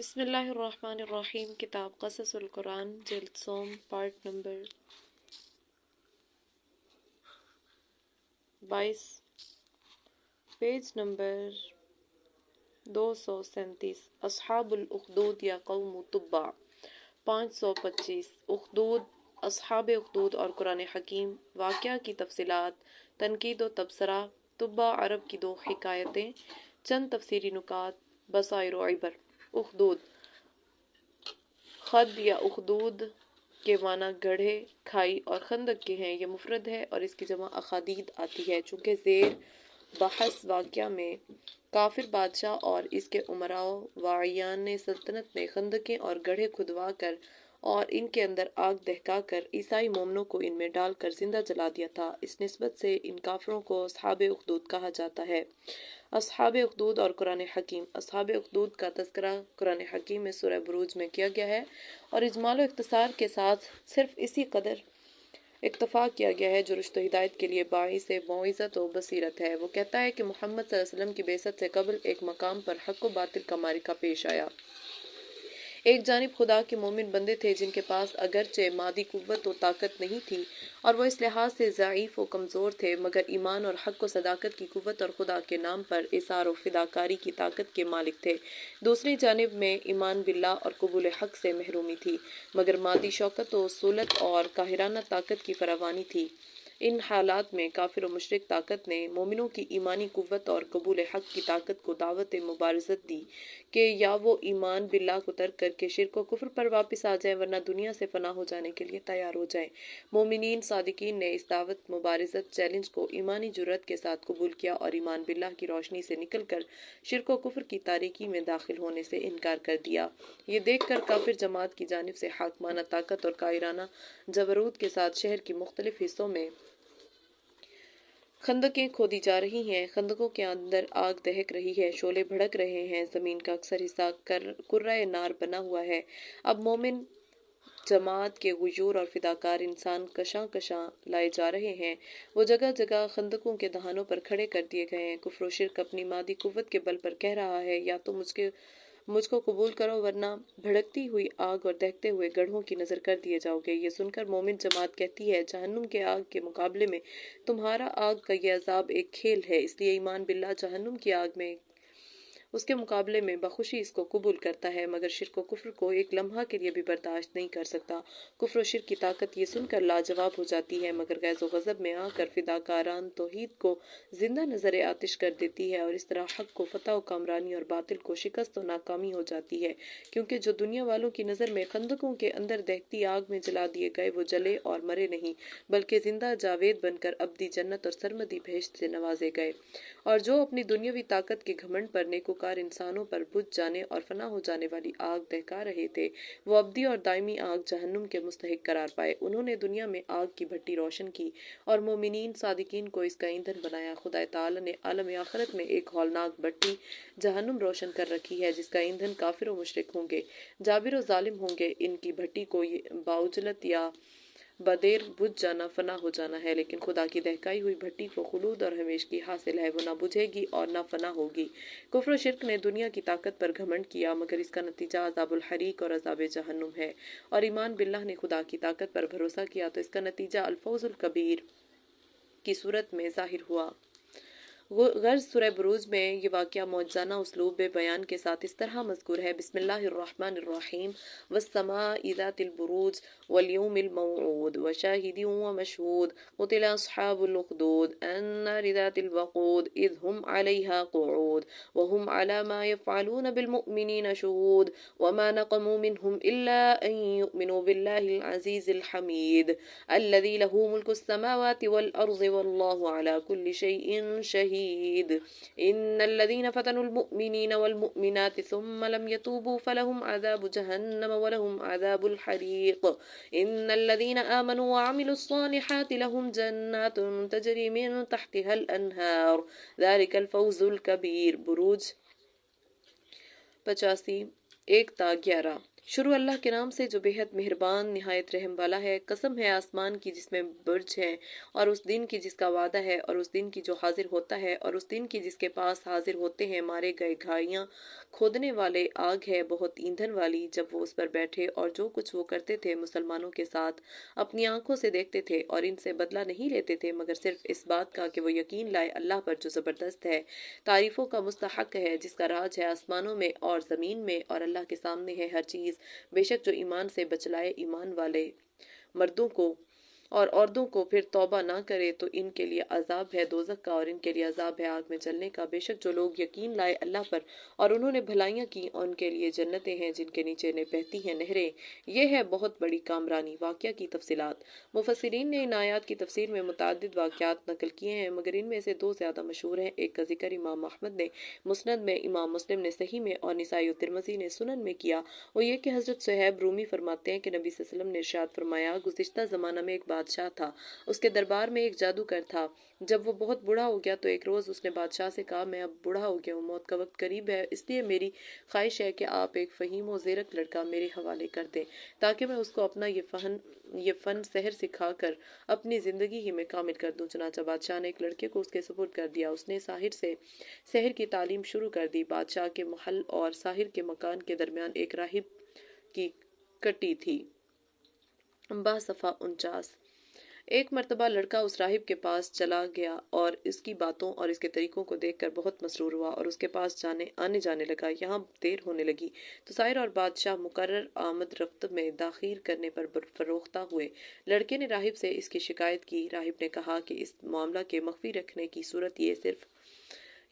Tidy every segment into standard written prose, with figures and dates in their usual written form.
بسم اللہ الرحمن الرحیم۔ کتاب قصص القرآن، جلد سوم، پارٹ نمبر 22، پیج نمبر 237۔ اصحاب الاخدود یا قوم تبع، 525۔ اخدود، اصحاب اخدود اور قرآن حکیم۔ واقعہ کی تفصیلات، تنقید و تبصرہ، تبع عرب کی دو حکایتیں، چند تفسیری نکات، بصائر و عبر۔ اخدود، خد یا اخدود کے معنی گڑھے، کھائی اور خندق کے ہیں۔ یہ مفرد ہے اور اس کی جمع اخادید آتی ہے۔ چونکہ زیر بحث واقعہ میں کافر بادشاہ اور اس کے امراء و اعیان سلطنت نے خندقیں اور گڑھے کھدوا کر اور ان کے اندر آگ دہکا کر عیسائی مومنوں کو ان میں ڈال کر زندہ جلا دیا تھا، اس نسبت سے ان کافروں کو اصحاب اخدود کہا جاتا ہے۔ اصحاب اخدود اور قرآن حکیم۔ اصحاب اخدود کا تذکرہ قرآن حکیم میں سورہ بروج میں کیا گیا ہے اور اجمال و اختصار کے ساتھ صرف اسی قدر اکتفا کیا گیا ہے جو رشد و ہدایت کے لیے باعث موعظت و بصیرت ہے۔ وہ کہتا ہے کہ محمد صلی اللہ علیہ وسلم کی بعثت سے قبل ایک مقام پر حق و باطل کا معرکہ پیش آیا۔ ایک جانب خدا کے مومن بندے تھے جن کے پاس اگرچہ مادی قوت و طاقت نہیں تھی اور وہ اس لحاظ سے ضعیف و کمزور تھے، مگر ایمان اور حق و صداقت کی قوت اور خدا کے نام پر اثار و فداکاری کی طاقت کے مالک تھے۔ دوسری جانب میں ایمان باللہ اور قبول حق سے محرومی تھی، مگر مادی شوکت و سلطت اور قاہرانہ طاقت کی فراوانی تھی۔ ان حالات میں کافر و مشرک طاقت نے مومنوں کی ایمانی قوت اور قبول حق کی طاقت کو دعوت مبارزت دی کہ یا وہ ایمان باللہ کو ترک کر کے شرک و کفر پر واپس آ جائیں ورنہ دنیا سے فنا ہو جانے کے لیے تیار ہو جائیں۔ مومنین صادقین نے اس دعوت مبارزت چیلنج کو ایمانی جرأت کے ساتھ قبول کیا اور ایمان باللہ کی روشنی سے نکل کر شرک و کفر کی تاریکی میں داخل ہونے سے انکار کر دیا۔ یہ دیکھ کر کافر جماعت کی جانب سے حاکمانہ طاقت اور قاہرانہ جبروت کے ساتھ شہر کی مختلف حصوں میں خندقیں کھودی جا رہی ہیں، خندقوں کے اندر آگ دہک رہی ہے، شعلے بھڑک رہے ہیں، زمین کا اکثر حصہ کرۂ نار بنا ہوا ہے۔ اب مومن جماعت کے غیور اور فداکار انسان کشاں کشاں لائے جا رہے ہیں۔ وہ جگہ جگہ خندقوں کے دہانوں پر کھڑے کر دیے گئے ہیں۔ کفر و شرک اپنی مادی قوت کے بل پر کہہ رہا ہے یا تو مجھ کو قبول کرو ورنہ بھڑکتی ہوئی آگ اور دہکتے ہوئے گڑھوں کی نظر کر دیے جاؤ گے۔ یہ سن کر مومن جماعت کہتی ہے جہنم کے آگ کے مقابلے میں تمہارا آگ کا یہ عذاب ایک کھیل ہے، اس لیے ایمان باللہ جہنم کی آگ میں اس کے مقابلے میں بخوشی اس کو قبول کرتا ہے، مگر شرک و کفر کو ایک لمحہ کے لیے بھی برداشت نہیں کر سکتا۔ کفر و شرک کی طاقت یہ سن کر لاجواب ہو جاتی ہے، مگر غیظ و غضب میں آ کر فداکاران توحید کو زندہ نظر آتش کر دیتی ہے اور اس طرح حق کو فتح و کامرانی اور باطل کو شکست و ناکامی ہو جاتی ہے، کیونکہ جو دنیا والوں کی نظر میں خندقوں کے اندر دہکتی آگ میں جلا دیے گئے وہ جلے اور مرے نہیں، بلکہ زندہ جاوید بن کر ابدی جنت اور سرمدی بہشت سے نوازے گئے۔ اور جو اپنی دنیاوی طاقت کے گھمنڈ پر نیکوکار انسانوں پر بجھ جانے اور فنا ہو جانے والی آگ دہکا رہے تھے، وہ ابدی اور دائمی آگ جہنم کے مستحق قرار پائے۔ انہوں نے دنیا میں آگ کی بھٹی روشن کی اور مومنین صادقین کو اس کا ایندھن بنایا۔ خدا تعالی نے عالم آخرت میں ایک ہولناک بھٹی جہنم روشن کر رکھی ہے جس کا ایندھن کافر و مشرک ہوں گے، جابر و ظالم ہوں گے۔ ان کی بھٹی کو باعجلت یا بدیر بجھ جانا فنا ہو جانا ہے، لیکن خدا کی دہکائی ہوئی بھٹی کو خلود اور ہمیشگی حاصل ہے، وہ نہ بجھے گی اور نہ فنا ہوگی۔ کفر و شرک نے دنیا کی طاقت پر گھمنڈ کیا، مگر اس کا نتیجہ عذاب الحریق اور عذاب جہنم ہے، اور ایمان باللہ نے خدا کی طاقت پر بھروسہ کیا تو اس کا نتیجہ الفوز الکبیر کی صورت میں ظاہر ہوا۔ غرض سورہ بروج میں یہ واقعہ معجزانہ اسلوب بیان کے ساتھ اس طرح مذکور ہے: بسم اللہ الرحمن الرحیم، والسماء ذات البروج والیوم الموعود وشاہد ومشہود، قتل اصحاب الاخدود النار ذات الوقود اذ هم علیہا قعود وهم علی ما یفعلون بالمؤمنین شہود وما نقموا منهم الا ان یؤمنوا باللہ العزیز الحمید الذی له ملک السماوات والارض واللہ علی کل شیء شہید۔ ان الذین فتنوا المؤمنین والمؤمنات ثم لم يتوبوا فلهم عذاب جہنم ولهم عذاب الحریق۔ ان الذین آمنوا وعملوا الصالحات لهم جنات تجری من تحتها الانہار ذلك الفوز الکبیر۔ بروج 85، 1 تا 11۔ शुरू अल्लाह के नाम से जो बेहद मेहरबान निहायत रहम वाला है। कसम है आसमान की जिसमें बुर्ज है, और उस दिन की जिसका वादा है, और उस दिन की जो हाजिर होता है, और उस दिन की जिसके पास हाजिर होते हैं मारे गए घाड़ियां खोदने वाले। आग है बहुत ईंधन वाली जब वो उस पर बैठे, और जो कुछ वो करते थे मुसलमानों के साथ अपनी आंखों से देखते थे, और इनसे बदला नहीं लेते थे मगर सिर्फ इस बात का कि वो यकीन लाए अल्लाह पर जो ज़बरदस्त है, तारीफों का मुस्तहक है, जिसका राज है आसमानों में और ज़मीन में, और अल्लाह के सामने है हर चीज़। बेशक जो ईमान से बचलाए ईमान वाले मर्दों को और औरतों को फिर तौबा ना करे तो इनके लिए अजाब है दोज़ख का, और इनके लिए अजाब है आग में जलने का। बेशक जो लोग यकीन लाए अल्लाह पर और उन्होंने भलाइयाँ की, उनके लिए जन्नतें हैं जिनके नीचे ने बहती हैं नहरें। ये है बहुत बड़ी कामरानी। वाक़या की तफसीलात। मुफस्सिरीन ने इन आयात की तफसीर में मुतअद्दिद वाक़यात नकल किए हैं, मगर इनमें से दो ज़्यादा मशहूर हैं। एक का जिक्र इमाम अहमद ने मुस्नद में, इमाम मुस्लिम ने सही में, और निसाई और तिरमिज़ी ने सुनन में किया। वो ये कि हज़रत सुहैब रूमी फरमाते हैं कि नबी सल्लल्लाहु अलैहि वसल्लम ने इरशाद फरमाया, गुज़िश्ता ज़माना में एक बादशाह था, उसके दरबार में एक जादूगर था। जब वो बहुत बूढ़ा हो गया तो एक रोज़ उसने बादशाह से कहा, मैं अब बूढ़ा हो गया हूँ, मौत का वक्त करीब है, इसलिए मेरी ख्वाहिश है कि आप एक फ़हीम व ज़ेरक लड़का मेरे हवाले कर दें, ताकि मैं उसको अपना ये फ़न सहर सिखा कर अपनी ज़िंदगी ही में कामिल कर दूँ। चुनांचे बादशाह ने एक लड़के को उसके सुपुर्द कर दिया। उसने साहिर से सहर की तालीम शुरू कर दी। बादशाह के महल और साहिर के मकान के दरमियान एक राहिब की कटी थी। बासफ़ा 49। एक मर्तबा लड़का उस राहिब के पास चला गया और इसकी बातों और इसके तरीकों को देखकर बहुत मसरूर हुआ और उसके पास आने जाने लगा। यहाँ देर होने लगी तो साहिर और बादशाह मुकर्रर आमद रफ्त में दाखिल करने पर फरोख्ता हुए। लड़के ने राहिब से इसकी शिकायत की। राहिब ने कहा कि इस मामला के मख्फी रखने की सूरत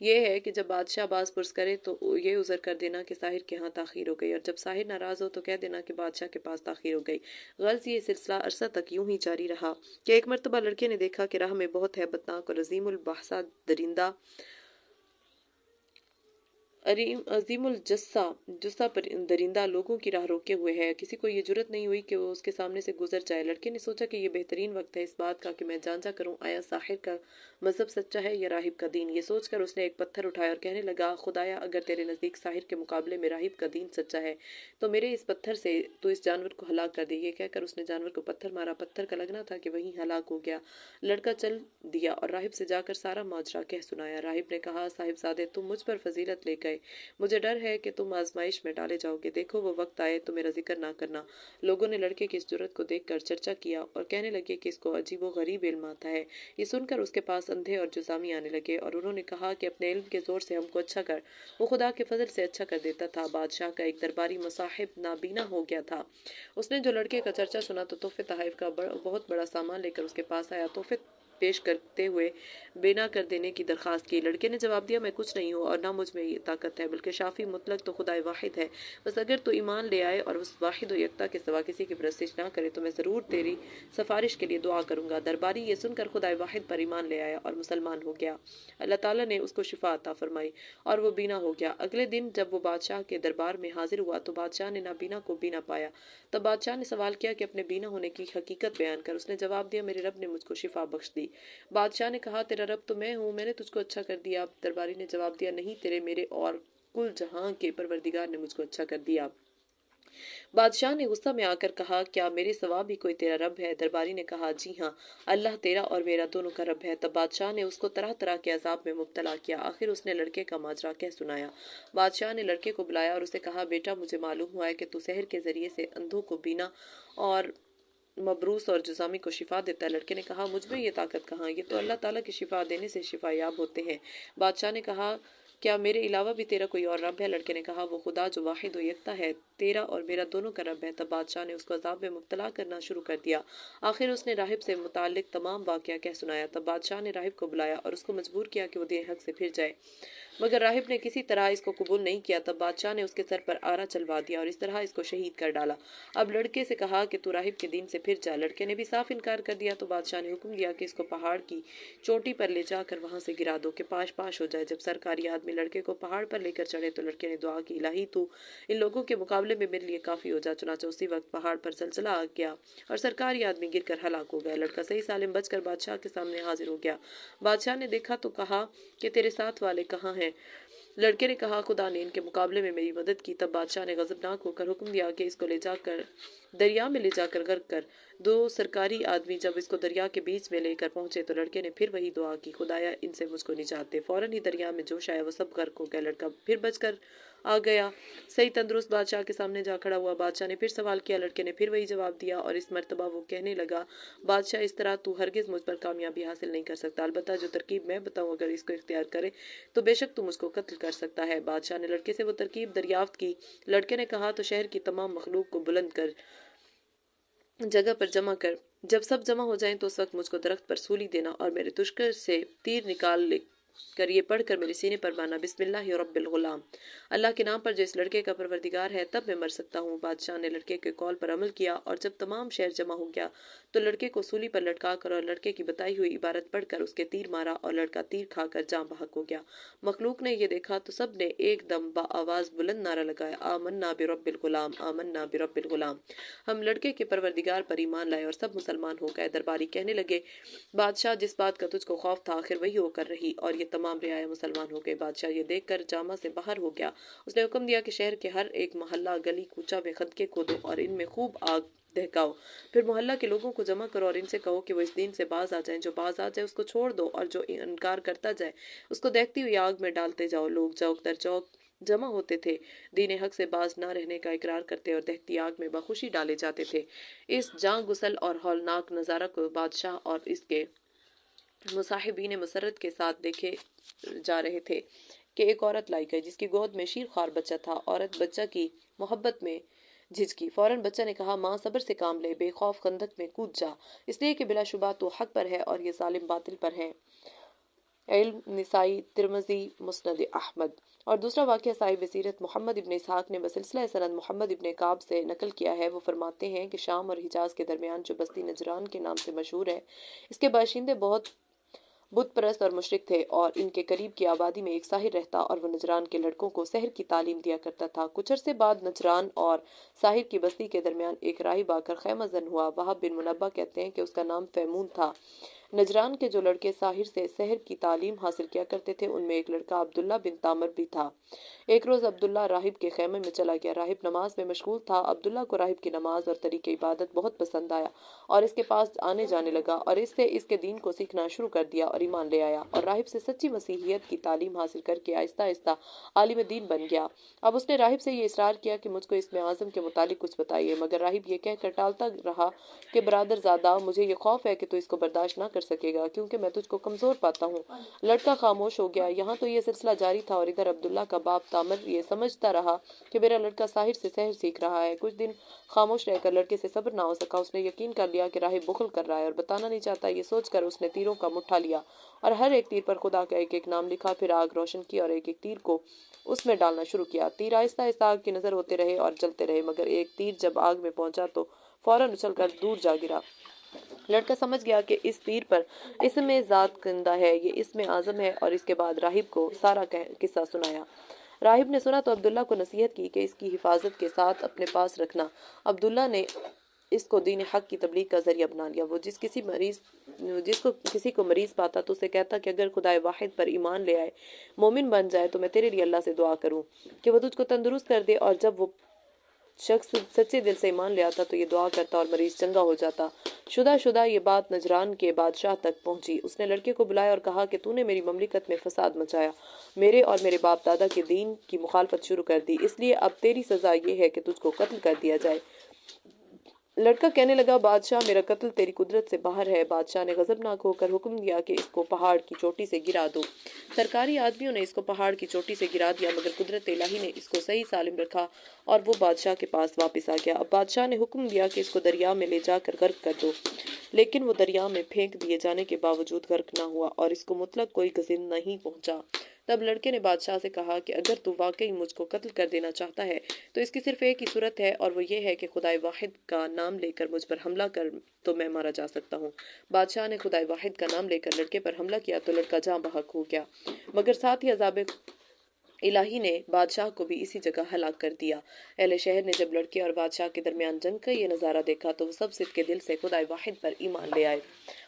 ये है कि जब बादशाह बाज पुरस करे तो ये उज़र कर देना कि साहिर के यहाँ ताख़ीर हो गई, और जब साहिर नाराज़ हो तो कह देना कि बादशाह के पास ताख़ीर हो गई। गर्ज़ ये सिलसिला अरसा तक यूं ही जारी रहा कि एक मर्तबा लड़के ने देखा कि राह में बहुत हैबतनाक और अजीमुल बहसा अजीमुल जुस्सा पर दरिंदा लोगों की राह रोके हुए है। किसी को ये जुर्रत नहीं हुई कि वो उसके सामने से गुजर जाए। लड़के ने सोचा कि ये बेहतरीन वक्त है इस बात का कि मैं जांचा करूं आया साहिर का मजहब सच्चा है या राहिब का दीन। ये सोचकर उसने एक पत्थर उठाया और कहने लगा, खुदाया अगर तेरे नज़दीक साहिर के मुकाबले में राहिब का दीन सच्चा है तो मेरे इस पत्थर से तो इस जानवर को हलाक कर दे। ये कहकर उसने जानवर को पत्थर मारा। पत्थर का लगना था कि वहीं हलाक हो गया। लड़का चल दिया और राहिब से जाकर सारा माजरा कह सुनाया। राहिब ने कहा, साहिबजादे तुम मुझ पर फजीलत ले गए, मुझे डर है कि तुम आजमाइश में डाले जाओगे। देखो वो वक्त आए तो मेरा जिक्र ना करना। लोगों ने लड़के की इस जुर्रत को देखकर चर्चा किया और कहने लगे कि इसको अजीब व गरीब इल्म आता है। ये सुनकर उसके पास अंधे और जुज़ामी आने लगे और उन्होंने कहा कि अपने इल्म के जोर से हमको अच्छा कर। वो खुदा के फजल से अच्छा कर देता था। बादशाह का एक दरबारी मुसाहिब नाबीना हो गया था। उसने जो लड़के का चर्चा सुना तो तोहफे तहफ़ का बहुत बड़ा सामान लेकर उसके पास आया। तोहफे पेश करते हुए बेना कर देने की दरख्वास्त की। लड़के ने जवाब दिया, मैं कुछ नहीं हूँ और ना मुझ में ये ताकत है, बल्कि शाफी मुतलक तो खुदाए वाहिद है। बस अगर तो ईमान ले आए और उस वाहिद व यकता के सिवा किसी की परस्तिश ना करे तो मैं ज़रूर तेरी सिफारिश के लिए दुआ करूँगा। दरबारी ये सुनकर खुदाए वाहिद पर ईमान ले आया और मुसलमान हो गया। अल्लाह ताला ने उसको शिफा अता फरमाई और वो बीना हो गया। अगले दिन जब वो बादशाह के दरबार में हाजिर हुआ तो बादशाह ने नाबीना को बीना पाया। तब बादशाह ने सवाल किया कि अपने बीना होने की हकीकत बयान कर। उसने जवाब दिया, मेरे रब ने मुझको शिफा बख्श दी। बादशाह ने कहा, तेरा रब तो मैं हूँ, मैंने तुझको अच्छा कर दिया। दरबारी ने जवाब दिया, नहीं, तेरे मेरे और कुल जहां के परवरदिगार ने मुझको अच्छा कर दिया। बादशाह ने गुस्सा में आकर कहा, क्या मेरे सिवा भी कोई तेरा रब है? दरबारी ने कहा, जी हाँ, अल्लाह तेरा और मेरा दोनों का रब है। तब बादशाह ने उसको तरह तरह के अजाब में मुब्तला किया। आखिर उसने लड़के का माजरा कह सुनाया। बादशाह ने लड़के को बुलाया और उसे कहा, बेटा मुझे मालूम हुआ है कि तू सहर के जरिए से अंधों को बीना और मबरूस और जुजामी को शिफा देता है। लड़के ने कहा, मुझ में ये ताकत कहाँ, ये तो अल्लाह ताला की शिफा देने से शिफा याब होते हैं। बादशाह ने कहा, क्या मेरे अलावा भी तेरा कोई और रब है? लड़के ने कहा, वो खुदा जो वाहिद व यकता है, तेरा और मेरा दोनों का रब है। तब बादशाह ने उसको अजाब में मुब्तला करना शुरू कर दिया। आखिर उसने राहिब से मुतालिक तमाम वाक़या कह सुनाया। तब बादशाह ने राहिब को बुलाया और उसको मजबूर किया कि वो दीन हक से फिर जाए, मगर राहिब ने किसी तरह इसको कबूल नहीं किया। तब बादशाह ने उसके सर पर आरा चलवा दिया और इस तरह इसको शहीद कर डाला। अब लड़के से कहा कि तू राहिब के दीन से फिर जा। लड़के ने भी साफ इनकार कर दिया। तो बादशाह ने हुक्म दिया कि इसको पहाड़ की चोटी पर ले जाकर वहां से गिरा दो कि पाश पाश हो जाए। जब सरकारी आदमी लड़के को पहाड़ पर लेकर चढ़े तो लड़के ने दुआ की, इलाही तू इन लोगों के मुकाबले में मेरे लिए काफी हो जा। चुनांचे उसी वक्त पहाड़ पर जलजला आ गया और सरकारी आदमी गिर कर हलाक हो गया। लड़का सही सालिम बचकर बादशाह के सामने हाजिर हो गया। बादशाह ने देखा तो कहा कि तेरे साथ वाले कहाँ हैं? लड़के ने कहा, खुदा ने इनके मुकाबले में मेरी मदद की। तब बादशाह ने गजबनाक होकर हुक्म दिया कि इसको ले जाकर दरिया में ले जाकर गर्क कर। दो सरकारी आदमी जब इसको दरिया के बीच में लेकर पहुंचे तो लड़के ने फिर वही दुआ की, खुदाया इनसे मुझको निजात दे। फौरन ही दरिया में जोश आया, वो सब गर्क हो गया। लड़का फिर बचकर आ गया, सही तंदुरुस्त बादशाह के सामने जा खड़ा हुआ। बादशाह ने फिर सवाल किया, लड़के ने फिर वही जवाब दिया और इस मर्तबा वो कहने लगा, बादशाह इस तरह तू हरगिज मुझ पर कामयाबी हासिल नहीं कर सकता, अलबत्ता जो तरकीब मैं बताऊं अगर इसको इख्तियार करे तो बेशक तू मुझको कत्ल कर सकता है। बादशाह ने लड़के से वो तरकीब दरियाफ्त की। लड़के ने कहा, तो शहर की तमाम मखलूक को बुलंद कर जगह पर जमा कर, जब सब जमा हो जाएं तो उस वक्त मुझको दरख्त पर सूली देना और मेरे तुष्कर से तीर निकाल कर ये पढ़कर मेरे सीने पर मारना, बिस्मिल्लाहि रब्बिल गुलाम, अल्लाह के नाम पर जो इस लड़के का परवरदिगार है, तब मैं मर सकता हूँ। बादशाह ने लड़के के कौल पर अमल किया और जब तमाम शहर जमा हो गया तो लड़के को सूली पर लटका कर और लड़के की बताई हुई इबारत पढ़कर उसके तीर मारा और लड़का तीर खाकर जाँ बहक हो गया। मखलूक ने ये देखा तो सब ने एकदम बाआवाज बुलंद नारा लगाया, आमन्ना बिरब्बिल गुलाम, आमन्ना बिरब्बिल गुलाम, हम लड़के के परवरदिगार पर ईमान लाए। और सब मुसलमान हो गए। दरबारी कहने लगे, बादशाह जिस बात का तुझको खौफ था आखिर वही होकर रही और ये तमाम रियाया मुसलमान हो गए। बादशाह ये देखकर जामा से बाहर हो गया। उसने हुक्म दिया कि शहर के हर एक मोहल्ला गली कूचा में खदके खोदो और इनमें खूब आग दहकाओ। फिर मोहल्ला के लोगों को जमा करो और इनसे कहो कि वो इस दीन से बाज आ जाएं। जो बाज आ जाए उसको छोड़ दो और जो इनकार करता जाए उसको दहकती हुई आग में डालते जाओ। लोग चौक दर चौक जमा होते थे, दीन हक से बाज न रहने का इकरार करते और दहकती आग में बखुशी डाले जाते थे। इस जां गुसल और हौलनाक नज़ारा को बादशाह और इसके मुसाहिबीन मसरत के साथ देखे जा रहे थे कि एक औरत लाई गई जिसकी गोद में शीरख्वार बच्चा था। औरत बच्चा की मोहब्बत में झिझकी। फौरन बच्चा ने कहा, माँ सब्र से काम ले, बेखौफ खंदक में कूद जा, इसलिए कि बिलाशुबा तो हक पर है और ये जालिम बातिल पर है। इल्म निसाई, तिरमिज़ी, मुस्नद अहमद। और दूसरा वाक़या साहिब सीरत मोहम्मद इब्न इसहाक ने बसिलसिला सनद मोहम्मद इब्न काब से नकल किया है। वो फरमाते हैं कि शाम और हिजाज के दरमियान जो बस्ती नजरान के नाम से मशहूर है, इसके बाशिंदे बहुत बुत परस्त और मुशरिक थे और इनके करीब की आबादी में एक साहिर रहता और वह नजरान के लड़कों को सहर की तालीम दिया करता था। कुछ अरसे बाद नजरान और साहिर की बस्ती के दरमियान एक राहिब आकर खैमा जन हुआ। वहाब बिन मुनब्बा कहते हैं कि उसका नाम फैमून था। नजरान के जो लड़के साहिर से सहर की तालीम हासिल किया करते थे उनमें एक लड़का अब्दुल्ला बिन तामर भी था। एक रोज अब्दुल्ला राहिब के खेमे में चला गया। राहिब नमाज में मशगूल था। अब्दुल्ला को राहिब की नमाज और तरीके इबादत बहुत पसंद आया और इसके पास आने जाने लगा और इससे इसके दीन को सीखना शुरू कर दिया और ईमान ले आया और राहिब से सच्ची मसीहियत की तालीम हासिल करके आहिस्ता आहिस्ता आलिम दीन बन गया। अब उसने राहिब से ये इसरार किया कि मुझको इसमें आज़म के मुतालिक कुछ बताइए, मगर राहिब ये कहकर टालता रहा कि बरादर ज़ादा, मुझे ये खौफ है कि तू इसको बर्दाश्त ना कर सकेगा क्योंकि मैं तुझको कमज़ोर पाता हूँ। लड़का खामोश हो गया। यहाँ तो ये सिलसिला जारी था और इधर अब्दुल्ला का बाप तामर ये समझता रहा कि मेरा लड़का साहिर से सहर सीख रहा है। कुछ दिन खामोश रहकर लड़के से सब्र ना हो सका। उसने यकीन कर लिया कि राहिब बुखल कर रहा है और बताना नहीं चाहता। ये सोचकर उसने तीरों का मुट्ठा लिया और हर एक तीर पर खुदा का एक एक नाम लिखा। फिर आग रोशन की और एक एक तीर को उसमें डालना शुरू किया। तीर आहिस्ता आहिस्ता आग की नजर होते रहे और जलते रहे, मगर एक तीर जब आग में पहुंचा तो फौरन उछलकर दूर जा गिरा। लड़का समझ गया कि इस तीर पर इसमें जात जिंदा है, ये इसमें आजम है और इसके बाद राहिब को सारा किस्सा सुनाया। राहिब ने सुना तो अब्दुल्ला को नसीहत की कि इसकी हिफाजत के साथ अपने पास रखना। अब्दुल्ला ने इसको दीन हक की तबलीग का जरिया बना लिया। वो जिसको किसी को मरीज पाता तो उसे कहता कि अगर खुदाए वाहिद पर ईमान ले आए, मोमिन बन जाए, तो मैं तेरे लिए अल्लाह से दुआ करूं कि वो तुझको तंदुरुस्त कर दे। और जब वो शख्स सच्चे दिल से ईमान ले आता तो ये दुआ करता और मरीज चंगा हो जाता। शुदा ये बात नजरान के बादशाह तक पहुंची। उसने लड़के को बुलाया और कहा कि तूने मेरी ममलिकत में फसाद मचाया, मेरे और मेरे बाप दादा के दीन की मुखालफत शुरू कर दी, इसलिए अब तेरी सजा ये है कि तुझको कत्ल कर दिया जाए। लड़का कहने लगा, बादशाह मेरा कत्ल तेरी कुदरत से बाहर है। बादशाह ने गजबनाक होकर हुक्म दिया कि इसको पहाड़ की चोटी से गिरा दो। सरकारी आदमियों ने इसको पहाड़ की चोटी से गिरा दिया, मगर कुदरत इलाही ने इसको सही सालिम रखा और वो बादशाह के पास वापस आ गया। अब बादशाह ने हुक्म दिया कि इसको दरिया में ले जाकर गर्क कर दो, लेकिन वो दरिया में फेंक दिए जाने के बावजूद गर्क ना हुआ और इसको मुतलक कोई गजिन नहीं पहुंचा। तब लड़के ने बादशाह से कहा कि अगर तू वाकई मुझको कत्ल कर देना चाहता है तो इसकी सिर्फ एक ही सूरत है और वो ये है कि खुदाए वाहिद का नाम लेकर मुझ पर हमला कर तो मैं मारा जा सकता हूँ। बादशाह ने खुदाए वाहिद का नाम लेकर लड़के पर हमला किया तो लड़का जाँ बहक हो गया, मगर साथ ही अजाब الہی نے بادشاہ کو بھی اسی جگہ ہلاک کر دیا۔ اہل شہر نے جب لڑکے اور بادشاہ کے درمیان جنگ کا یہ نظارہ دیکھا تو وہ سب صدق کے دل سے خدائے واحد پر ایمان لے آئے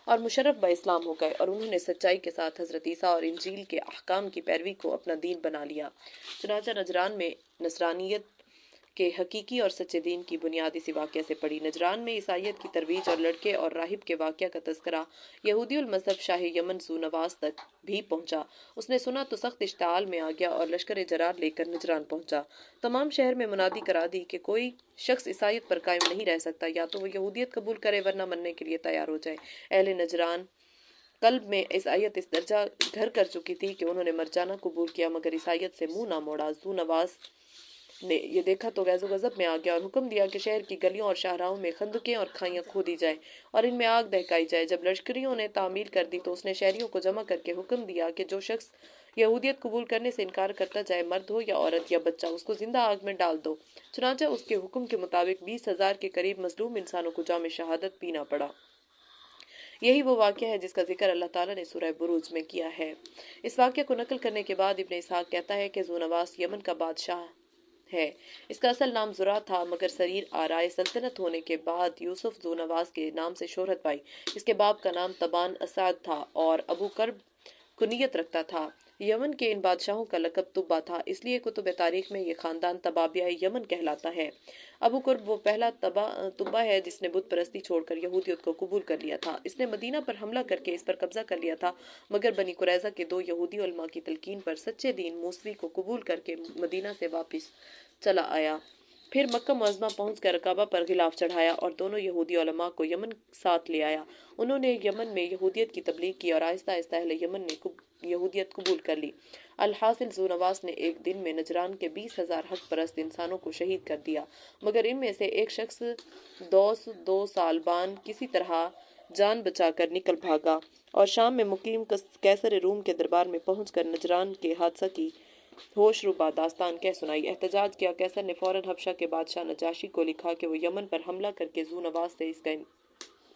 اور مشرف با اسلام ہو گئے، اور انہوں نے سچائی کے ساتھ حضرت عیسیٰ اور انجیل کے احکام کی پیروی کو اپنا دین بنا لیا۔ چنانچہ نجران میں نصرانیت کے حقیقی اور سچے دین کی بنیاد اسی واقعہ سے پڑی۔ نجران میں عیسائیت کی ترویج اور لڑکے اور راہب کے واقعہ کا تذکرہ یہودی المذہب شاہ یمن ذو نواس تک بھی پہنچا۔ اس نے سنا تو سخت اشتعال میں آ گیا اور لشکر جرار لے کر نجران پہنچا۔ تمام شہر میں منادی کرا دی کہ کوئی شخص عیسائیت پر قائم نہیں رہ سکتا، یا تو وہ یہودیت قبول کرے ورنہ مرنے کے لیے تیار ہو جائے۔ اہل نجران قلب میں عیسائیت اس درجہ گھر کر چکی تھی کہ انہوں نے مر جانا قبول کیا مگر عیسائیت سے منہ نہ موڑا۔ ذو نواس نے یہ دیکھا تو غیظ و غضب میں آ گیا اور حکم دیا کہ شہر کی گلیوں اور شاہراہوں میں خندقیں اور کھائیاں کھودی جائیں اور ان میں آگ دہکائی جائے۔ جب لشکریوں نے تعمیل کر دی تو اس نے شہریوں کو جمع کر کے حکم دیا کہ جو شخص یہودیت قبول کرنے سے انکار کرتا جائے، مرد ہو یا عورت یا بچہ، اس کو زندہ آگ میں ڈال دو۔ چنانچہ اس کے حکم کے مطابق 20,000 کے قریب مظلوم انسانوں کو جام شہادت پینا پڑا۔ یہی وہ واقعہ ہے جس کا ذکر اللہ تعالیٰ نے سورہ بروج میں کیا ہے۔ اس واقعہ کو نقل کرنے کے بعد ابن اسحاق کہتا ہے کہ ذو نواس یمن کا بادشاہ ہے۔ اس کا اصل نام زرع تھا مگر سریر آرائے سلطنت ہونے کے بعد یوسف ذو نواس کے نام سے شہرت پائی۔ اس کے باپ کا نام طبان اسعد تھا اور ابو کرب کنیت رکھتا تھا۔ یمن کے ان بادشاہوں کا لقب تبا تھا، اس لیے کتب تاریخ میں یہ خاندان تبابیہ یمن کہلاتا ہے۔ ابو کرب وہ پہلا تبا ہے جس نے بت پرستی چھوڑ کر یہودیت کو قبول کر لیا تھا۔ اس نے مدینہ پر حملہ کر کے اس پر قبضہ کر لیا تھا مگر بنی قریظہ کے 2 یہودی علماء کی تلقین پر سچے دین موسوی کو قبول کر کے مدینہ سے واپس چلا آیا۔ پھر مکہ معظمہ پہنچ کر کعبہ پر غلاف چڑھایا اور دونوں یہودی علماء کو یمن ساتھ لے آیا۔ انہوں نے یمن میں یہودیت کی تبلیغ کی اور آہستہ آہستہ اہل یمن نے یہودیت قبول کر لی۔ الحاصل ذو نواس نے ایک دن میں نجران کے 20,000 حق پرست انسانوں کو شہید کر دیا مگر ان میں سے ایک شخص 2 سال بعد کسی طرح جان بچا کر نکل بھاگا اور شام میں مقیم قیصر روم کے دربار میں پہنچ کر نجران کے حادثہ کی ہوش ربا داستان کہہ سنائی۔ احتجاج کیا۔ قیصر نے فوراً حبشہ کے بادشاہ نجاشی کو لکھا کہ وہ یمن پر حملہ کر کے ذو نواس سے اس کا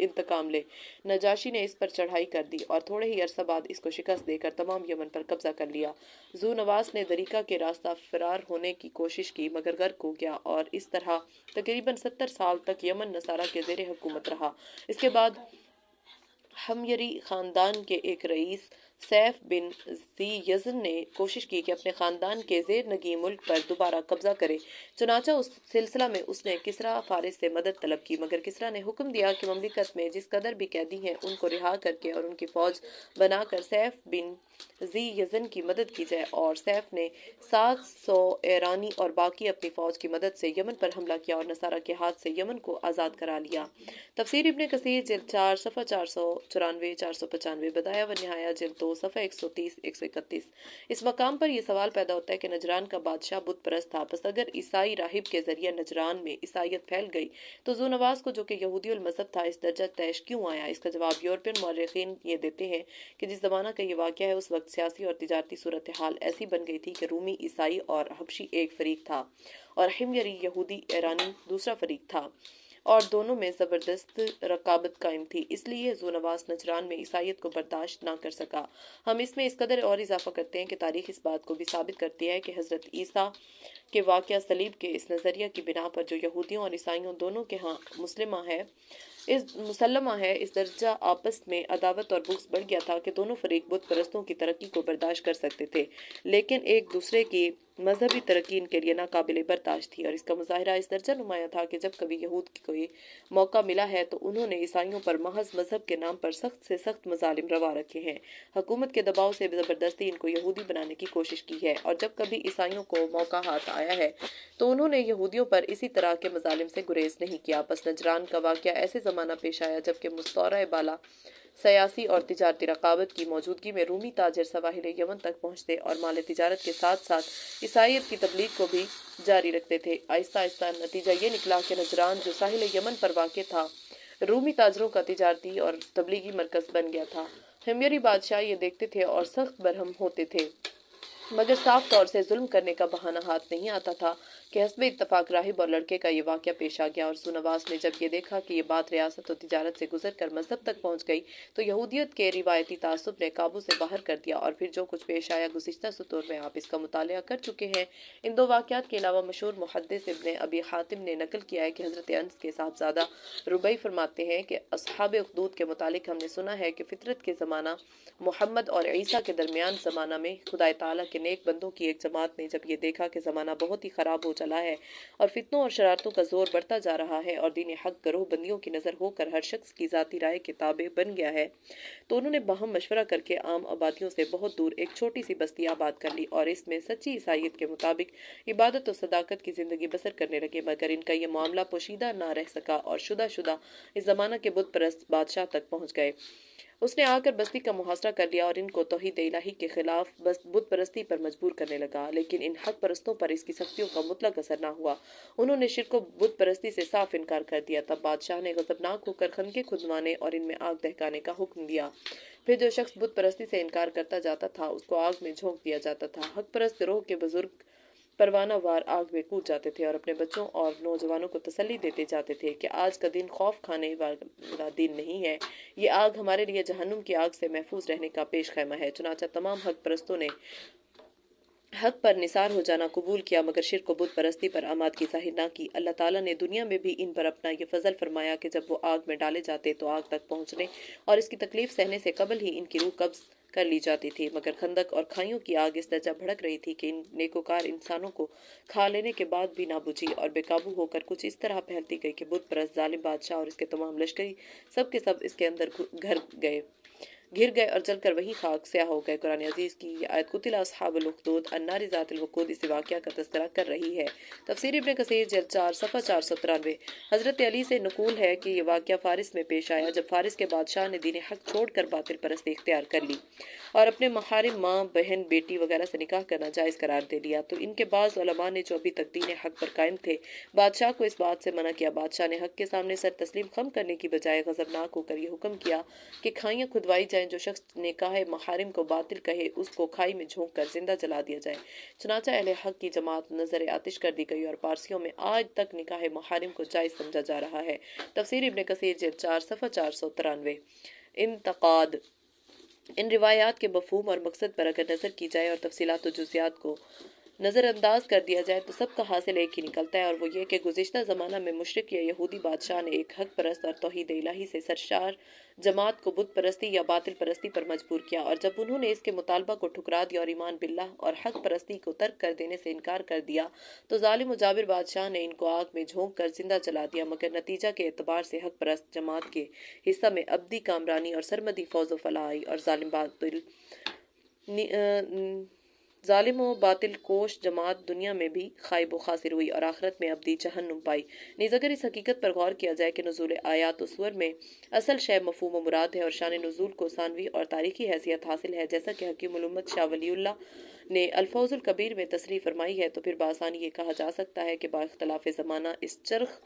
انتقام لے۔ نجاشی نے اس پر چڑھائی کر دی اور تھوڑے ہی عرصہ بعد اس کو شکست دے کر تمام یمن پر قبضہ کر لیا۔ ذو نواس نے دریقہ کے راستہ فرار ہونے کی کوشش کی مگر غرق ہو گیا اور اس طرح تقریباً 70 سال تک یمن نصارہ کے زیر حکومت رہا۔ اس کے بعد حمیری خاندان کے ایک رئیس سیف بن ذی یزن نے کوشش کی کہ اپنے خاندان کے زیر نگین ملک پر دوبارہ قبضہ کرے۔ چنانچہ اس سلسلہ میں اس نے کسریٰ فارس سے مدد طلب کی مگر کسریٰ نے حکم دیا کہ مملکت میں جس قدر بھی قیدی ہیں ان کو رہا کر کے اور ان کی فوج بنا کر سیف بن ذی یزن کی مدد کی جائے، اور سیف نے 700 ایرانی اور باقی اپنی فوج کی مدد سے یمن پر حملہ کیا اور نصارہ کے ہاتھ سے یمن کو آزاد کرا لیا۔ تفسیر ابن کثیر جلد 4 صفحہ 494 495، بدایہ و نہایہ جلد 2 صفحہ 130 131۔ اس مقام پر یہ سوال پیدا ہوتا ہے کہ نجران کا بادشاہ بت پرست تھا، پس اگر عیسائی راہب کے ذریعہ نجران میں عیسائیت پھیل گئی تو ذو نواس کو جو کہ یہودی المذہب تھا اس درجہ طیش کیوں آیا؟ اس کا جواب یورپین مورخین یہ دیتے ہیں کہ جس زمانہ کا یہ واقعہ ہے اس وقت سیاسی اور تجارتی صورتحال ایسی بن گئی تھی کہ رومی عیسائی اور حبشی ایک فریق تھا اور حمیری یہودی ایرانی دوسرا فریق تھا اور دونوں میں زبردست رقابت قائم تھی۔ اس لیے ذو نواس نجران میں عیسائیت کو برداشت نہ کر سکا۔ ہم اس میں اس قدر اور اضافہ کرتے ہیں کہ تاریخ اس بات کو بھی ثابت کرتی ہے کہ حضرت عیسیٰ کے واقعہ صلیب کے اس نظریہ کی بنا پر جو یہودیوں اور عیسائیوں دونوں کے ہاں مسلمہ ہے، اس درجہ آپس میں عداوت اور بغض بڑھ گیا تھا کہ دونوں فریق بت پرستوں کی ترقی کو برداشت کر سکتے تھے لیکن ایک دوسرے کی مذہبی ترقی ان کے لیے ناقابل برداشت تھی، اور اس کا مظاہرہ اس درجہ نمایاں تھا کہ جب کبھی یہود کو موقع ملا ہے تو انہوں نے عیسائیوں پر محض مذہب کے نام پر سخت سے سخت مظالم روا رکھے ہیں۔ حکومت کے دباؤ سے زبردستی ان کو یہودی بنانے کی کوشش کی ہے، اور جب کبھی عیسائیوں کو موقع ہاتھ آیا ہے تو انہوں نے یہودیوں پر اسی طرح کے مظالم سے گریز نہیں کیا۔ پس نجران کا واقعہ ایسے زمانہ پیش آیا جبکہ مستعرہ بالا سیاسی اور تجارتی رقابت کی موجودگی میں رومی تاجر سواحل یمن تک پہنچتے اور مال تجارت کے ساتھ ساتھ عیسائیت کی تبلیغ کو بھی جاری رکھتے تھے۔ آہستہ آہستہ نتیجہ یہ نکلا کہ نجران جو ساحل یمن پر واقع تھا رومی تاجروں کا تجارتی اور تبلیغی مرکز بن گیا تھا۔ حمیری بادشاہ یہ دیکھتے تھے اور سخت برہم ہوتے تھے مگر صاف طور سے ظلم کرنے کا بہانہ ہاتھ نہیں آتا تھا कि हस्ब इत्तफाक राहिब और लड़के का ये वाक़या पेश आ गया और सुनवास ने जब ये देखा कि ये बात रियासत और तिजारत से गुजर कर मजहब तक पहुँच गई तो यहूदियत के रिवायती तासुब ने काबू से बाहर कर दिया और फिर जो कुछ पेश आया गुज़िश्ता सतूर में आप इसका मुतालिया कर चुके हैं। इन दो वाक़यात के अलावा मशहूर मुहद्दिस इब्न अबी हातिम ने नकल किया है कि हज़रत अनस के साहबजादा रुबई फरमाते हैं कि असहाब उखदूद के मुतालिक हमने सुना है कि फितरत के ज़माना मोहम्मद और ईसा के दरमियान ज़माना में खुदा ताला के नेक बंदों की एक जमात ने जब ये देखा कि ज़माना बहुत ही ख़राब हो चला है और फितनों और शरारतों का जोर बढ़ता जा रहा है और दीन हक गरोह बंदियों की नज़र होकर हर शख्स की ज़ाती राय के ताबे बन गया है, तो उन्होंने बाहम मशवरा करके आम आबादियों से बहुत दूर एक छोटी सी बस्ती आबाद कर ली और इसमें सच्ची ईसाइयत के मुताबिक इबादत और सदाकत की ज़िंदगी बसर करने लगे। मगर इनका ये मामला पोशीदा ना रह सका और शुदा शुदा इस ज़माना के बुत परस्त बादशाह तक पहुँच गए। उसने आकर बस्ती का मुहासरा कर लिया और इनको तौहीद इलाही के खिलाफ बस बुत परस्ती पर मजबूर करने लगा, लेकिन इन हक परस्तों पर इसकी सख्तियों का मुतलक असर ना हुआ। उन्होंने शिर्क व बुत परस्ती से साफ इनकार कर दिया। तब बादशाह ने गजबनाक होकर खनके खुदवाने और इनमें आग दहकाने का हुक्म दिया। फिर जो शख्स बुत परस्ती से इनकार करता जाता था उसको आग में झोंक दिया जाता था। हक परस्त गिरोह के बुजुर्ग परवाना वार आग में कूद जाते थे और अपने बच्चों और नौजवानों को तसल्ली देते जाते थे कि आज का दिन खौफ खाने वाला दिन नहीं है, ये आग हमारे लिए जहन्नुम की आग से महफूज रहने का पेश खैमा है। चुनांचे तमाम हक परस्तों ने हक पर निसार हो जाना कबूल किया मगर शिर्क व बुत परस्ती पर आमादगी ज़ाहिर ना की। अल्लाह ताला ने दुनिया में भी इन पर अपना ये फजल फरमाया कि जब वो आग में डाले जाते तो आग तक पहुँचने और इसकी तकलीफ सहने से कबल ही इनकी रूह कब्ज कर ली जाती थी। मगर खंदक और खाइयों की आग इस दर्जा भड़क रही थी कि इन नेकोकार इंसानों को खा लेने के बाद भी ना बुझी और बेकाबू होकर कुछ इस तरह फैलती गई कि बुत परस्त जालिम बादशाह और इसके तमाम लश्करी सब के सब इसके अंदर घिर गए और जलकर वहीं खाक स्याह हो गए। कुरान अजीज की ये आयत कुतिला अस्हाबुल उखदूद अन्नारि ज़ातिल वक़ूद इस वाक़या का तज़किरा कर रही है। तफसीर इब्न कसीर जल्द 4 सफ़ा 493। हज़रत अली से नकूल है कि ये वाक़या फ़ारिस में पेश आया जब फ़ारिस के बादशाह ने दीन हक छोड़कर बातिल परस्ती इख्तियार कर ली और अपने महारिम माँ बहन बेटी वगैरह से निकाह करना जायज़ करार दे लिया। तो इनके बाज़ उलमा ने जो अभी तक दीन हक पर कायम थे बादशाह को इस बात से मना किया। बादशाह ने हक के सामने सर तस्लीम खम करने की बजाय गज़बनाक होकर ये हुक्म किया कि खाइयाँ खुदवाई जाएं। जो शख्स ने कहा महारिम को बातिल कहे उसको खाई में झोंक कर जिंदा जला दिया जाए। चुनांचे अहले हक की जमात नजर आतिश कर दी गई और पारसियों में आज तक निकाह महारिम को जायज़ समझा जा रहा है। तफसीर इब्न कसीर जल्द 4 सफ़ा 493। इंतकाद इन रिवायात के मफहूम और मकसद पर अगर नज़र की जाए और तफसीलात व जुज़ियात को नज़रअंदाज कर दिया जाए तो सबका हासिल एक ही निकलता है और वो ये कि गुज़िश्ता ज़माना में मुशरिक या यहूदी बादशाह ने एक हक परस्त और तौहीद इलाही से सरशार जमात को बुत परस्ती या बातिल परस्ती पर मजबूर किया और जब उन्होंने इसके मुतालबा को ठुकरा दिया और ईमान बिल्लाह और हक परस्ती को तर्क कर देने से इनकार कर दिया तो जालिम व जाबिर बादशाह ने इनको आग में झोंक कर जिंदा जला दिया। मगर नतीजा के एतबार से हक परस्त जमात के हिस्सा में अब्दी कामरानी और सरमदी फौज व फलाह आई और जालिम व बातिल कोश जमात दुनिया में भी खाइब व खासिर हुई और आखिरत में अब्दी जहन्नुम पाई। नीज़ अगर इस हकीकत पर गौर किया जाए कि नुज़ूल आयात व सुवर में असल शय मफ़हूम व मुराद है और शान नुज़ूल को सानवी और तारीखी हैसियत हासिल है जैसा कि हकीम उल-उम्मत शाह वलीउल्लाह ने अल-फौज़ुल कबीर में तसरीह फरमाई है, तो फिर बासानी ये कहा जा सकता है कि बाइख्तिलाफ़ ज़माना इस चरख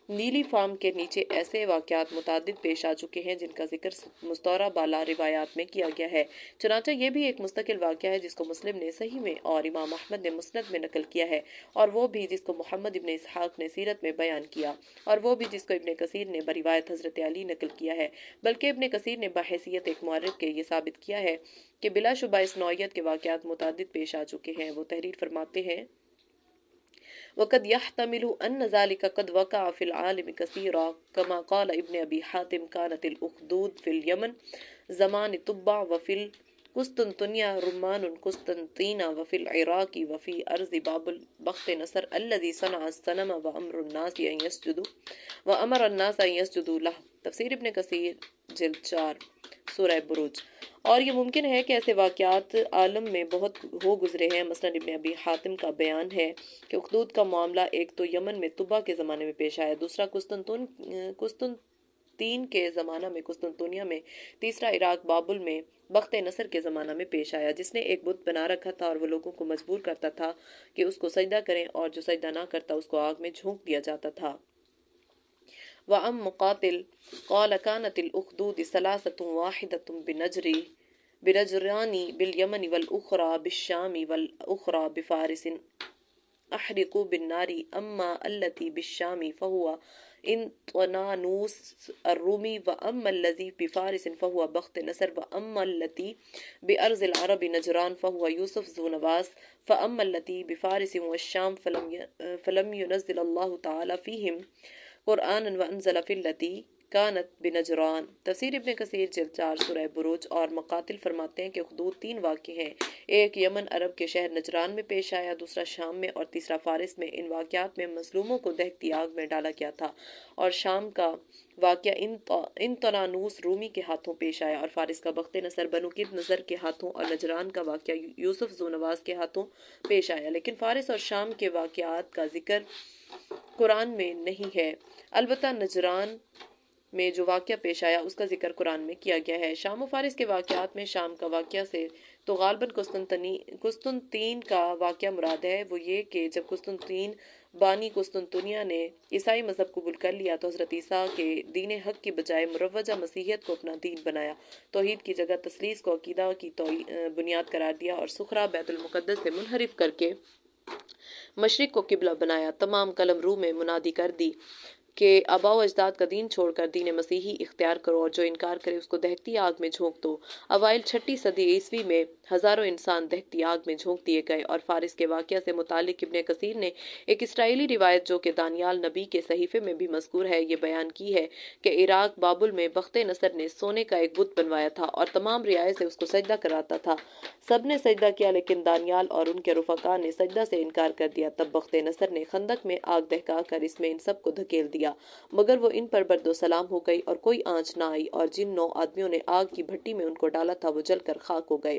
नीली फार्म के नीचे ऐसे वाक़यात मुतादिद पेश आ चुके हैं जिनका जिक्र मुस्तौरा बाला रिवायात में किया गया है। चुनांचे ये भी एक मुस्तकिल वाक़या है जिसको मुस्लिम ने सही में और इमाम अहमद ने मुस्नद में नकल किया है और वो भी जिसको मोहम्मद इब्न इसहाक़ ने सीरत में बयान किया और वो भी जिसको इब्न कसीर ने बरिवायत हज़रत अली नकल किया है। बल्कि इब्न कसीर ने बहैसियत एक मुअर्रिख़ के ये साबित किया है कि बिलाशुबा इस नौइयत के वाक़यात मुतादिद पेश आ चुके हैं। वो तहरीर फरमाते हैं वक़द यहतमिलु अन्न ज़ालिका क़द वक़अ फ़िल आलम कसीरा कमा क़ाल इब्न अबी हातिम कानतिल उख़दूद फ़िल यमन ज़मान तुब्बा व फ़िल कुस्तुनतुनिया रुम्मान कुस्तुनतीना व फ़िल इराक़ी व फ़ी अर्ज़ बाबुल बख्त नसर अल्लज़ी सनअ सनम व अमर अन्नास अन यसजुदू व अमर अन्नास अन यसजुदू लह। तफ़सीर इब्न कसीर जिल्द 4 सूरह बुरूज। और ये मुमकिन है कि ऐसे वाक़यात आलम में बहुत हो गुजरे हैं। मसलन इब्न अबी हातिम का बयान है कि उखदूद का मामला एक तो यमन में तुबा के ज़माने में पेश आया, दूसरा कुस्तुनतीन के ज़माना में कुस्तुनतुनिया में, तीसरा इराक बाबुल में बख्त नसर के ज़माना में पेश आया जिसने एक बुत बना रखा था और वो लोगों को मजबूर करता था कि उसको सजदा करें और जो सजदा ना करता उसको आग में झोंक दिया जाता था। व अम मुक़ातिल क़ाल कानतिल उख़दूद सलासतुन वाहिदतुन बिनजरानी बिल यमन वल उख़रा बिश्शामी वल उख़रा बिफ़ारिसिन أحرقوا بالنار أما التي بالشام فهو انطنانوس الرومي وأما الذي بفارس فهو بخت نصر وأما التي بأرض العرب نجران فهو يوسف ذو نواس فأما التي بفارس والشام فلم ينزل الله تعالى فيهم قرآن وانزل فی التی کانت بنجران۔ تفسیر ابن کثیر جلد 4 سورہ بروج اور مقاتل فرماتے ہیں کہ حدود 3 واقع ہیں، ایک یمن عرب کے شہر نجران میں پیش آیا، دوسرا شام میں اور تیسرا فارس میں۔ ان واقعات میں مظلوموں کو دہتی آگ میں ڈالا گیا تھا، اور شام کا واقعہ انطنانوس رومی کے ہاتھوں پیش آیا اور فارس کا بخت نصر بنو کنت نظر کے ہاتھوں اور نجران کا واقعہ یوسف ذو نواس کے ہاتھوں پیش آیا، لیکن فارس اور شام کے واقعات کا ذکر قرآن میں نہیں ہے۔ البتہ نجران میں جو واقعہ پیش آیا اس کا ذکر قرآن میں کیا گیا ہے۔ شام و فارس کے واقعات میں شام کا واقعہ سے تو غالباً قسطنطین کا واقعہ مراد ہے۔ وہ یہ کہ جب قسطنطین بانی قسطنطنیہ نے عیسائی مذہب قبول کر لیا تو حضرت عیسیٰ کے دین حق کی بجائے مروجہ مسیحیت کو اپنا دین بنایا، توحید کی جگہ تثلیث کو عقیدہ کی بنیاد قرار دیا اور سخرا بیت المقدس سے منحرف کر کے مشرق کو قبلہ بنایا۔ تمام قلم رو میں منادی کر دی کہ آباء و اجداد کا دین چھوڑ کر دین مسیحی اختیار کرو، اور جو انکار کرے اس کو دہتی آگ میں جھونک دو۔ اوائل 6 صدی عیسوی میں ہزاروں انسان دہتی آگ میں جھونک دیے گئے۔ اور فارس کے واقعہ سے متعلق ابن کثیر نے ایک اسرائیلی روایت جو کہ دانیال نبی کے صحیفے میں بھی مذکور ہے یہ بیان کی ہے کہ عراق بابل میں بخت نصر نے سونے کا ایک بت بنوایا تھا اور تمام رعایا سے اس کو سجدہ کراتا تھا۔ سب نے سجدہ کیا لیکن دانیال اور ان کے رفقا نے سجدہ سے انکار کر دیا۔ تب بخت نصر نے خندق میں آگ دہکا کر اس میں ان سب کو دھکیل دیا، مگر وہ ان پر برد و سلام ہو گئی اور کوئی آنچ نہ آئی، اور جن 9 آدمیوں نے آگ کی بھٹی میں ان کو ڈالا تھا وہ جل کر خاک ہو گئے۔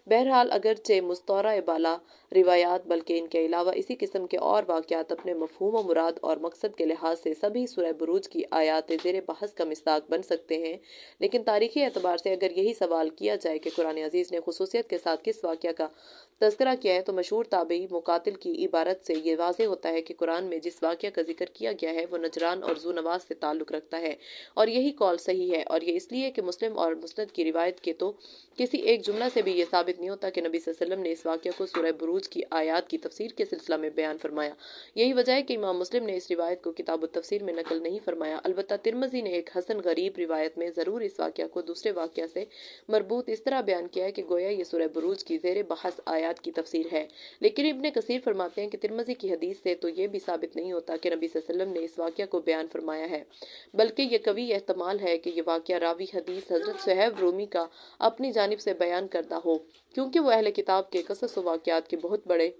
بہرحال اگرچہ مستورہ بالا روایات بلکہ ان کے علاوہ اسی قسم کے اور واقعات اپنے مفہوم و مراد اور مقصد کے لحاظ سے سبھی سورہ بروج کی آیات زیر بحث کا مصداق بن سکتے ہیں، لیکن تاریخی اعتبار سے اگر یہی سوال کیا جائے کہ قرآن عزیز نے خصوصیت کے ساتھ کس واقعہ کا تذکرہ کیا ہے تو مشہور تابعی مقاتل کی عبارت سے یہ واضح ہوتا ہے کہ قرآن میں جس واقعہ کا ذکر کیا گیا ہے وہ نجران اور ذو نواس سے تعلق رکھتا ہے، اور یہی قول صحیح ہے، اور یہ اس لیے کہ مسلم اور مسند کی روایت کے تو کسی ایک جملہ سے بھی یہ ثابت نہیں ہوتا کہ نبی صلی اللہ علیہ وسلم نے اس واقعہ کو سورہ بروج کی آیات کی تفسیر کے سلسلہ میں بیان فرمایا۔ یہی وجہ ہے کہ امام مسلم نے اس روایت کو کتاب التفسیر میں نقل نہیں فرمایا۔ البتہ ترمذی نے ایک حسن غریب روایت میں ضرور اس واقعہ کو دوسرے واقعہ سے مربوط اس طرح بیان کیا ہے کہ گویا یہ سورہ بروج کی زیر بحث آیات کی تفسیر ہے، لیکن ابن کثیر فرماتے ہیں کہ ترمذی کی حدیث سے تو یہ بھی ثابت نہیں ہوتا کہ نبی صلی اللہ علیہ وسلم نے اس واقعہ کو بیان فرمایا ہے، بلکہ یہ قوی احتمال ہے کہ یہ واقعہ راوی حدیث حضرت صہیب رومی کا اپنی جانب سے بیان کردہ ہو، کیونکہ وہ اہل کتاب کے قصص و واقعات کے بہت بڑے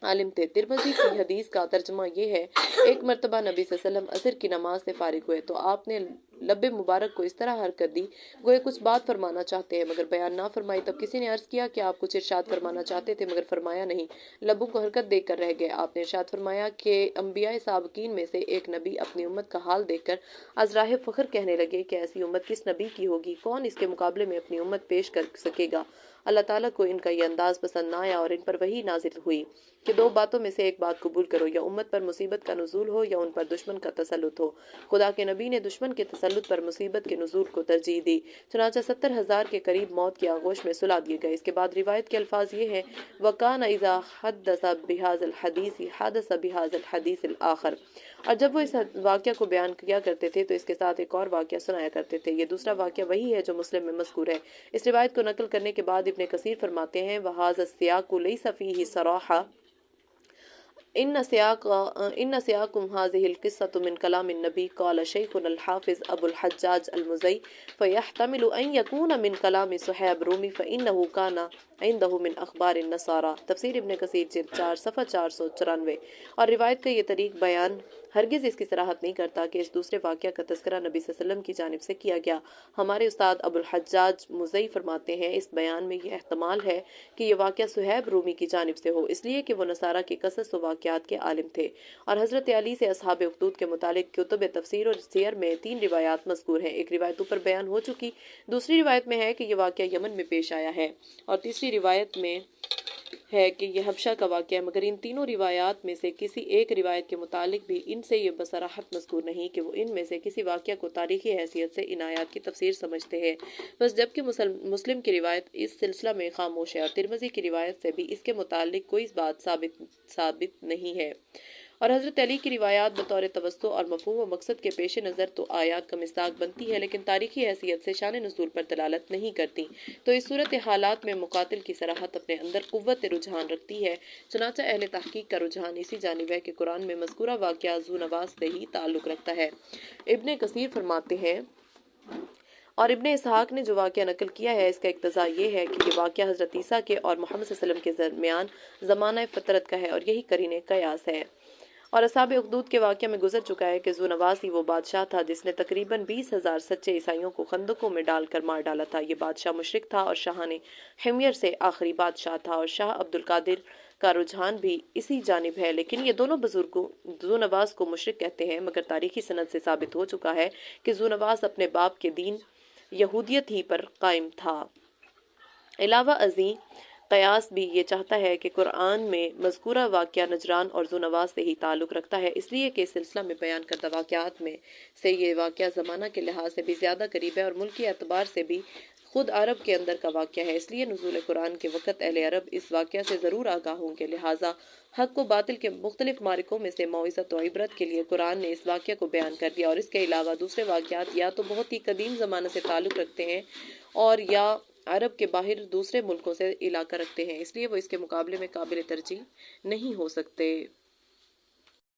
عالم تھے۔ ترمذی کی حدیث کا ترجمہ یہ ہے: ایک مرتبہ نبی صلی اللہ علیہ وسلم عصر کی نماز سے فارغ ہوئے تو آپ نے لب مبارک کو اس طرح حرکت دی گویا کچھ بات فرمانا چاہتے ہیں مگر بیان نہ فرمائی۔ تب کسی نے عرض کیا کہ آپ کچھ ارشاد فرمانا چاہتے تھے مگر فرمایا نہیں، لبوں کو حرکت دیکھ کر رہ گئے۔ آپ نے ارشاد فرمایا کہ انبیاء سابقین میں سے ایک نبی اپنی امت کا حال دیکھ کر از راہ فخر کہنے لگے کہ ایسی امت کس نبی کی ہوگی، کون اس کے مقابلے میں اپنی امت پیش کر سکے گا۔ اللہ تعالیٰ کو ان کا یہ انداز پسند نہ آیا اور ان پر وحی نازل ہوئی کہ 2 باتوں میں سے ایک بات قبول کرو، یا امت پر مصیبت کا نزول ہو یا ان پر دشمن کا تسلط ہو۔ خدا کے نبی نے دشمن کے تسلط پر مصیبت کے نزول کو ترجیح دی، چنانچہ 70,000 کے قریب موت کی آغوش میں سلا دیے گئے۔ اس کے بعد روایت کے الفاظ یہ ہیں: وَكَانَ إِذَا حَدَّثَ بِهَذَا الْحَدِيثِ حَدَثَ بِهَذَا الْحَدِيثِ الْآخَرِ، اور جب وہ اس واقعہ کو بیان کیا کرتے تھے تو اس کے ساتھ ایک اور واقعہ سنایا کرتے تھے۔ یہ دوسرا واقعہ وہی ہے جو مسلم میں مذکور ہے۔ اس روایت کو نقل کرنے کے بعد ابن کثیر فرماتے ہیں: وَهَذَا السِّيَاقُ لَيْسَ فِيهِ صَرَاحَةٌ ان سیاقم هذه القصة من كلام النبي قال شيخنا الحافظ ابو الحجاج المزي فيحتمل ان يكون من كلام صہیب رومی فانه كان عنده من اخبار النصارى۔ تفسیر ابن کثیر جلد 4 صفحہ 494۔ اور روایت کا یہ طریق بیان ہرگز اس کی صراحت نہیں کرتا کہ اس دوسرے واقعہ کا تذکرہ نبی صلی اللہ علیہ وسلم کی جانب سے کیا گیا۔ ہمارے استاد ابو الحجاج مزئی فرماتے ہیں اس بیان میں یہ احتمال ہے کہ یہ واقعہ صہیب رومی کی جانب سے ہو، اس لیے کہ وہ نصارہ کے قصص و واقعات کے عالم تھے، اور حضرت علی سے اصحاب اخدود کے متعلق کتب تفسیر اور سیر میں 3 روایات مذکور ہیں۔ ایک روایت اوپر بیان ہو چکی، دوسری روایت میں ہے کہ یہ واقعہ یمن میں پیش آیا ہے، اور تیسری روایت میں ہے کہ یہ حبشہ کا واقعہ ہے، مگر ان تینوں روایات میں سے کسی ایک روایت کے متعلق بھی ان سے یہ بصراحت مذکور نہیں کہ وہ ان میں سے کسی واقعہ کو تاریخی حیثیت سے ان آیات کی تفسیر سمجھتے ہیں، بس جبکہ مسلم کی روایت اس سلسلہ میں خاموش ہے اور ترمذی کی روایت سے بھی اس کے متعلق کوئی بات ثابت نہیں ہے، اور حضرت علی کی روایات بطور توسط اور مفہوم و مقصد کے پیش نظر تو آیات کا مصداق بنتی ہے، لیکن تاریخی حیثیت سے شان نزول پر دلالت نہیں کرتی، تو اس صورت حالات میں مقاتل کی صراحت اپنے اندر قوت رجحان رکھتی ہے۔ چنانچہ اہل تحقیق کا رجحان اسی جانب ہے کہ قرآن میں مذکورہ واقعہ ذو نواس سے ہی تعلق رکھتا ہے۔ ابن کثیر فرماتے ہیں، اور ابن اسحاق نے جو واقعہ نقل کیا ہے اس کا اقتضا یہ ہے کہ یہ واقعہ حضرت عیسیٰ کے اور محمد صلی اللہ علیہ وسلم کے درمیان زمانہ فترت کا ہے، اور یہی قرین قیاس ہے، اور اصحاب اخدود کے واقعہ میں گزر چکا ہے کہ ذو نواس ہی وہ بادشاہ تھا جس نے تقریباً 20,000 سچے عیسائیوں کو خندقوں میں ڈال کر مار ڈالا تھا۔ یہ بادشاہ مشرک تھا اور شاہان حمیر سے آخری بادشاہ تھا، اور شاہ عبد القادر کا رجحان بھی اسی جانب ہے، لیکن یہ دونوں بزرگوں ذو نواس کو مشرک کہتے ہیں، مگر تاریخی سند سے ثابت ہو چکا ہے کہ ذو نواس اپنے باپ کے دین یہودیت ہی پر قائم تھا۔ علاوہ ازیں قیاس بھی یہ چاہتا ہے کہ قرآن میں مذکورہ واقعہ نجران اور ذو نواس سے ہی تعلق رکھتا ہے، اس لیے کہ اس سلسلہ میں بیان کردہ واقعات میں سے یہ واقعہ زمانہ کے لحاظ سے بھی زیادہ قریب ہے اور ملکی اعتبار سے بھی خود عرب کے اندر کا واقعہ ہے، اس لیے نزول قرآن کے وقت اہل عرب اس واقعہ سے ضرور آگاہ ہوں گے، لہٰذا حق و باطل کے مختلف معرکوں میں سے موعظت و عبرت کے لیے قرآن نے اس واقعہ کو بیان کر دیا، اور اس کے علاوہ دوسرے واقعات یا تو بہت ہی قدیم زمانے سے تعلق رکھتے ہیں اور یا عرب کے باہر دوسرے ملکوں سے علاقہ رکھتے ہیں، اس لیے وہ اس کے مقابلے میں قابل ترجیح نہیں ہو سکتے۔